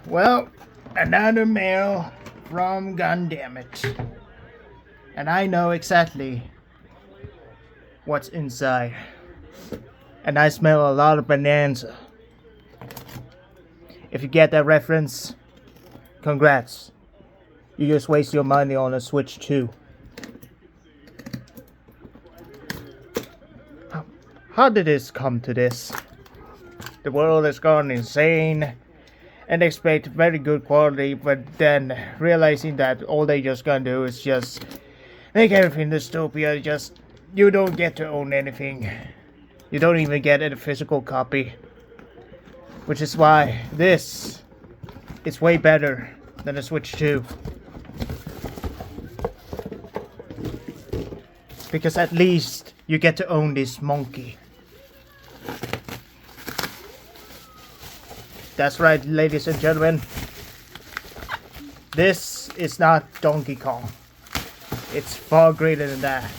Well, another mail from Gundamit. And I know exactly what's inside. And I smell a lot of bonanza. If you get that reference, congrats. You just waste your money on a Switch 2. How did this come to this? The world has gone insane and expect very good quality, but then realizing that all they just gonna do is just make everything dystopia. Just you don't get to own anything. You don't even get a physical copy, which is why this is way better than a Switch 2. Because at least you get to own this MONKE. That's right, ladies and gentlemen. This is not Donkey Kong. It's far greater than that.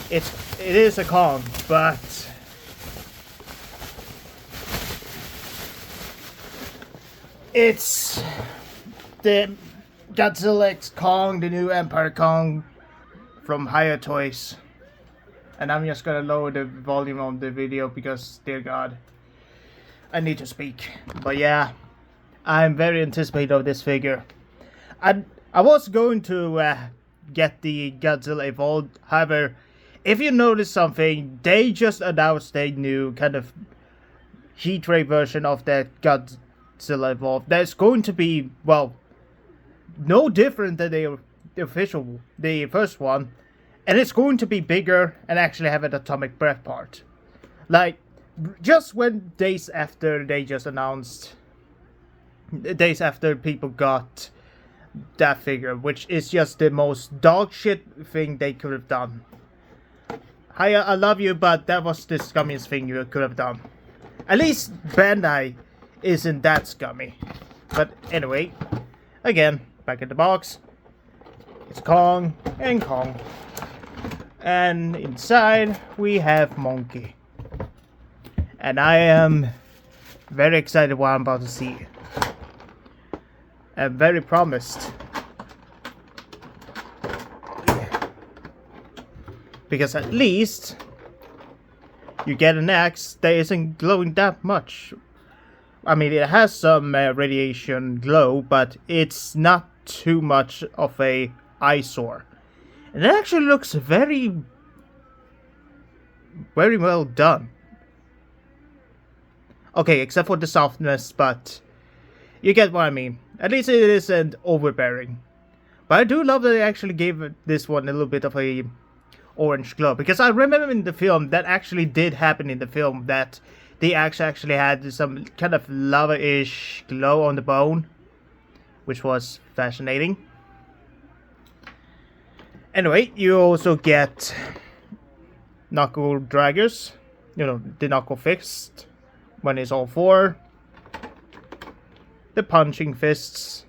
It is a Kong, but it's the Godzilla X Kong, the new Empire Kong from Hiya Toys. And I'm just gonna lower the volume on the video because, dear God, I need to speak. But yeah, I'm very anticipated of this figure. I was going to get the Godzilla Evolved. However, if you notice something, they just announced a new kind of heat ray version of that Godzilla Evolved. That's going to be, well, no different than the first one. And it's going to be bigger and actually have an atomic breath part. Like, just when days after they just announced, days after people got that figure, which is just the most dog shit thing they could have done. Hiya, I love you, but that was the scummiest thing you could have done. At least Bandai isn't that scummy. But anyway, again, back in the box. It's Kong and Kong. And inside we have MONKE. And I am very excited what I'm about to see. I'm very promised. Because at least you get an axe that isn't glowing that much. I mean, it has some radiation glow, but it's not too much of a eyesore. And it actually looks very, very well done. Okay, except for the softness, but you get what I mean. At least it isn't overbearing. But I do love that they actually gave this one a little bit of a orange glow. Because I remember in the film, that actually did happen in the film, that the axe actually had some kind of lava-ish glow on the bone. Which was fascinating. Anyway, you also get knuckle draggers. You know, the knuckle fist when it's all four. The punching fists.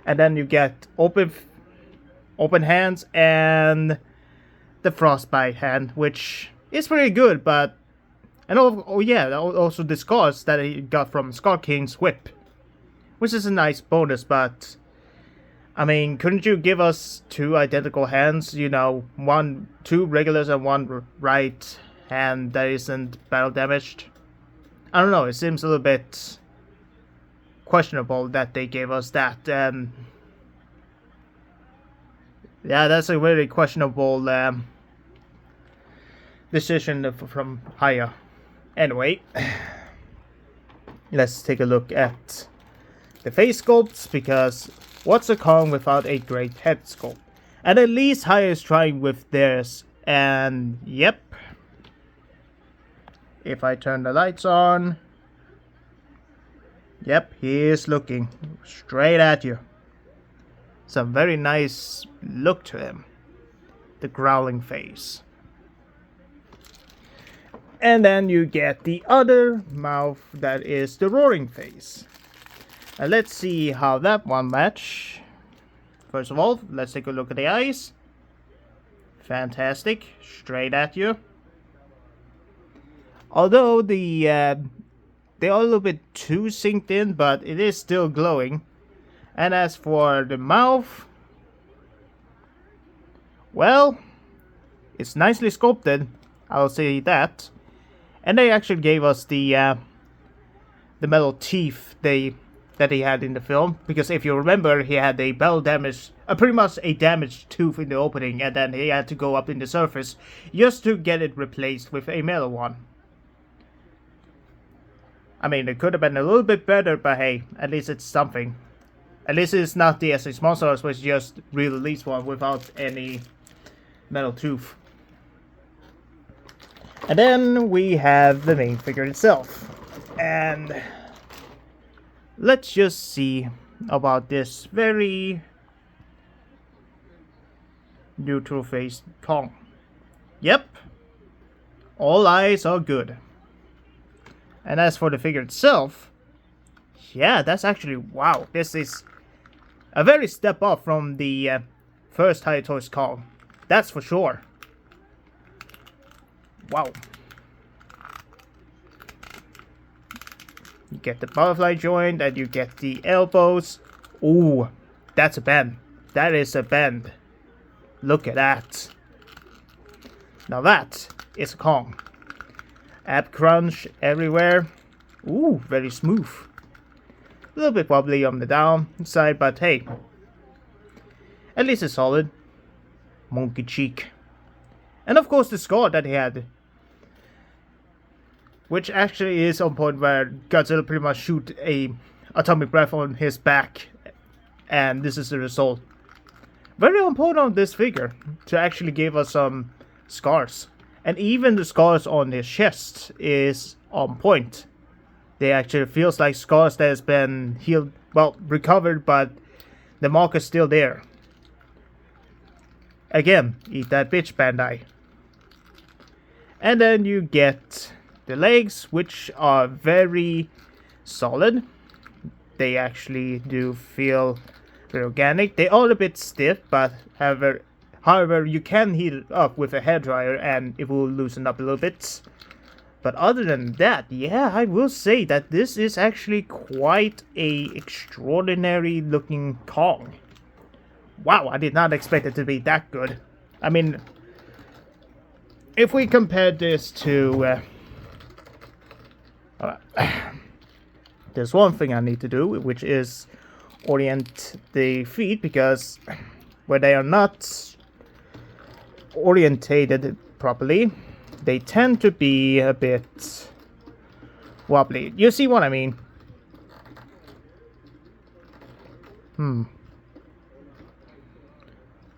And then you get open hands and the frostbite hand, which is pretty good, but... And also the scars that he got from Skull King's whip. Which is a nice bonus, but... I mean, couldn't you give us two identical hands? You know, two regulars and one right hand that isn't battle damaged? I don't know, it seems a little bit questionable that they gave us that. Yeah, that's a very questionable decision from Hiya. Anyway, let's take a look at the face sculpts, because what's a Kong without a great head sculpt? And at least Hiya is trying with theirs. And yep, if I turn the lights on, yep, he is looking straight at you. Some very nice look to him. The growling face. And then you get the other mouth that is the roaring face. And let's see how that one match. First of all, let's take a look at the eyes. Fantastic. Straight at you. Although the they are a little bit too synced in, but it is still glowing. And as for the mouth, well, it's nicely sculpted, I'll say that. And they actually gave us the metal teeth that he had in the film, because if you remember, he had a battle damage, pretty much a damaged tooth in the opening, and then he had to go up in the surface just to get it replaced with a metal one. I mean, it could have been a little bit better, but hey, at least it's something. At least it's not the SH MonsterArts, which just released one without any metal tooth. And then we have the main figure itself. And let's just see about this very neutral faced Kong. Yep, all eyes are good. And as for the figure itself, yeah, that's actually, wow, this is a very step up from the first Hiya Toys Kong. That's for sure. Wow. You get the butterfly joint and you get the elbows. Ooh, that's a bend. That is a bend. Look at that. Now that is a Kong. Ab crunch everywhere. Ooh, very smooth. A little bit wobbly on the downside, but hey. At least it's solid. Monkey cheek. And of course the scar that he had. Which actually is on point where Godzilla pretty much shoot a atomic breath on his back. And this is the result. Very on point on this figure. To actually give us some scars. And even the scars on his chest is on point. They actually feels like scars that has been healed, well, recovered, but the mark is still there. Again, eat that bitch, Bandai. And then you get the legs, which are very solid. They actually do feel very organic. They are a bit stiff, but however, you can heat it up with a hairdryer and it will loosen up a little bit. But other than that, yeah, I will say that this is actually quite a extraordinary looking Kong. Wow, I did not expect it to be that good. I mean, if we compare this to... there's one thing I need to do, which is orient the feet, because where they are not orientated properly, they tend to be a bit wobbly. You see what I mean?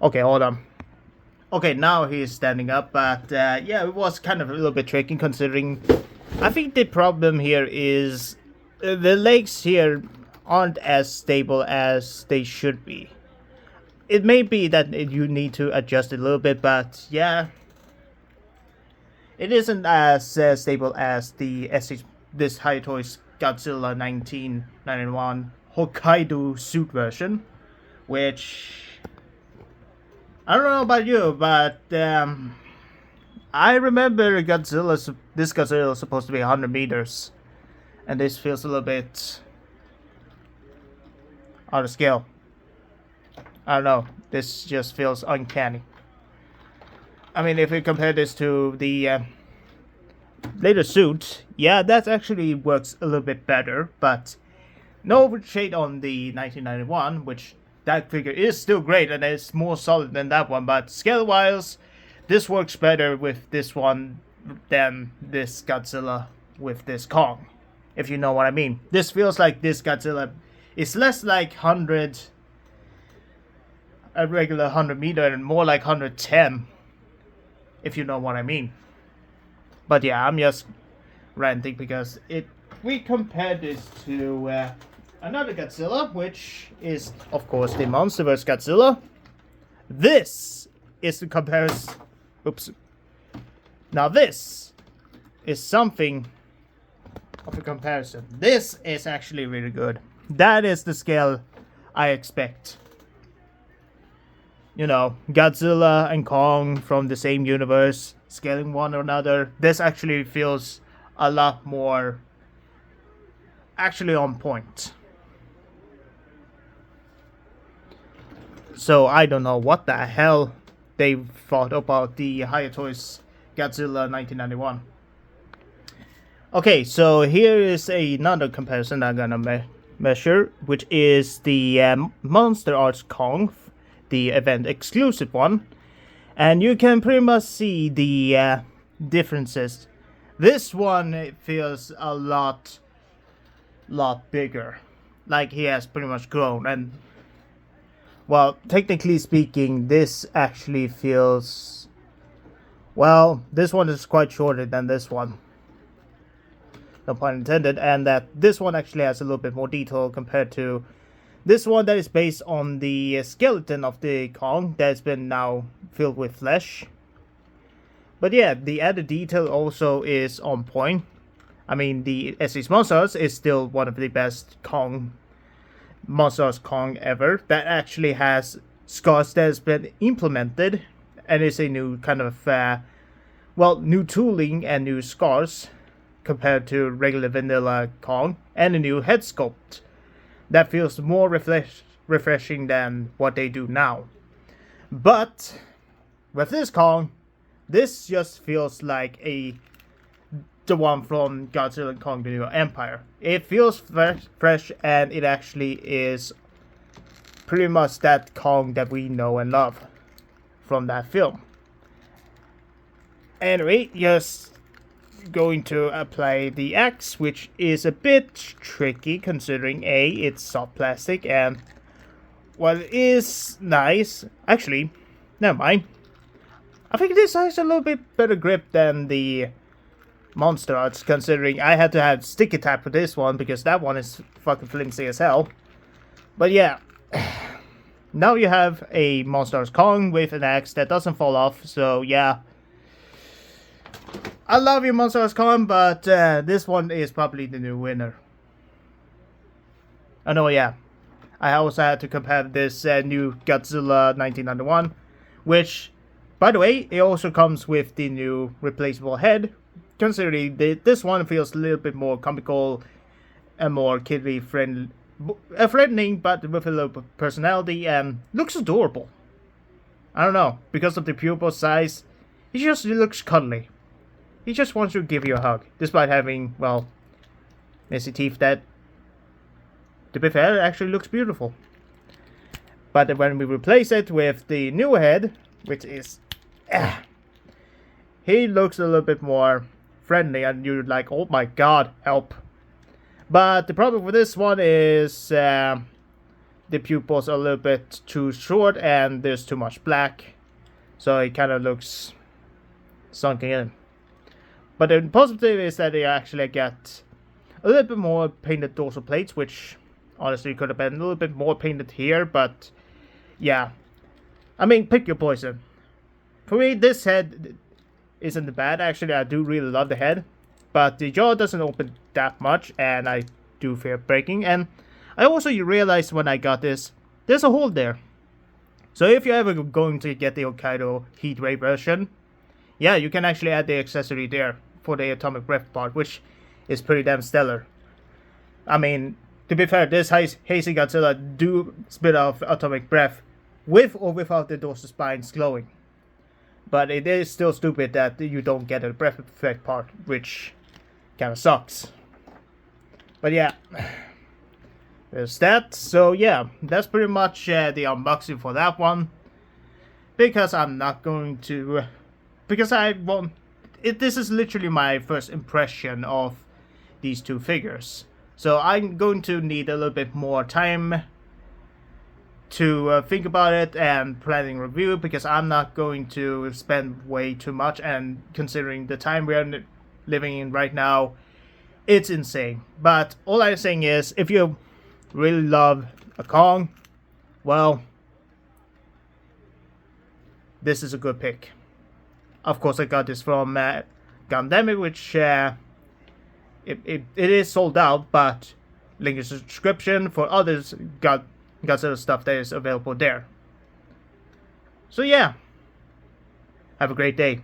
Okay, hold on. Okay, now he's standing up, but yeah, it was kind of a little bit tricky considering... I think the problem here is the legs here aren't as stable as they should be. It may be that you need to adjust it a little bit, but yeah, it isn't as stable as this Hiya Toys Godzilla 1991 Hokkaido suit version, which I don't know about you, but I remember this Godzilla is supposed to be 100 meters, and this feels a little bit out of scale. I don't know, this just feels uncanny. I mean, if we compare this to the later suit, yeah, that actually works a little bit better, but no shade on the 1991, which that figure is still great and it's more solid than that one, but scale-wise, this works better with this one than this Godzilla with this Kong, if you know what I mean. This feels like this Godzilla is less like a regular 100 meter and more like 110, if you know what I mean. But yeah, I'm just ranting because we compared this to another Godzilla, which is of course the MonsterVerse Godzilla. This is the comparison. Oops. Now this is something of a comparison. This is actually really good. That is the scale I expect. You know, Godzilla and Kong from the same universe, scaling one or another. This actually feels a lot more actually on point. So I don't know what the hell they thought about the Hiya Toys Godzilla 1991. Okay, so here is another comparison I'm gonna measure, which is the MonsterArts Kong, the event exclusive one, and you can pretty much see the differences. This one feels a lot bigger, like he has pretty much grown. And well, technically speaking, this actually feels, well, this one is quite shorter than this one, no pun intended, and that this one actually has a little bit more detail compared to this one that is based on the skeleton of the Kong that's been now filled with flesh. But yeah, the added detail also is on point. I mean, the SC's MonsterArts is still one of the best MonsterArts Kong ever. That actually has scars that has been implemented, and is a new kind of, new tooling and new scars compared to regular vanilla Kong, and a new head sculpt that feels more refreshing than what they do now. But with this Kong, this just feels like the one from Godzilla and Kong: The New Empire. It feels fresh, and it actually is pretty much that Kong that we know and love from that film. Anyway, just going to apply the axe, which is a bit tricky considering it's soft plastic, and while it is nice, actually, never mind. I think this has a little bit better grip than the MonsterArts, considering I had to have sticky tape for this one because that one is fucking flimsy as hell. But yeah, now you have a MonsterArts Kong with an axe that doesn't fall off, so yeah. I love you, MonsterArts Kong, but this one is probably the new winner. Oh no, yeah. I also had to compare this new Godzilla 1991, which, by the way, it also comes with the new replaceable head, considering this one feels a little bit more comical and more kiddie threatening, but with a little bit of personality, and looks adorable. I don't know, because of the pupil size, he looks cuddly. He just wants to give you a hug, despite having, well, messy teeth that, to be fair, actually looks beautiful. But when we replace it with the new head, which is, he looks a little bit more friendly, and you're like, oh my god, help. But the problem with this one is the pupils are a little bit too short, and there's too much black, so it kind of looks sunken in. But the positive is that they actually get a little bit more painted dorsal plates, which honestly could have been a little bit more painted here, but yeah. I mean, pick your poison. For me, this head isn't bad. Actually, I do really love the head, but the jaw doesn't open that much, and I do fear breaking. And I also realized when I got this, there's a hole there. So if you're ever going to get the Hokkaido Heat Ray version, yeah, you can actually add the accessory there for the atomic breath part, which is pretty damn stellar. I mean, to be fair, this Hazy Godzilla do spit off atomic breath with or without the dorsal spines glowing. But it is still stupid that you don't get a breath effect part, which kind of sucks. But yeah, there's that. So yeah, that's pretty much the unboxing for that one. Because I'm not going to, because I won't. This is literally my first impression of these two figures. So I'm going to need a little bit more time to think about it and planning review, because I'm not going to spend way too much, and considering the time we are living in right now, it's insane. But all I'm saying is, if you really love a Kong, well, this is a good pick. Of course, I got this from Gundamit, which it is sold out, but link in the description for others Godzilla stuff that is available there. So yeah, have a great day.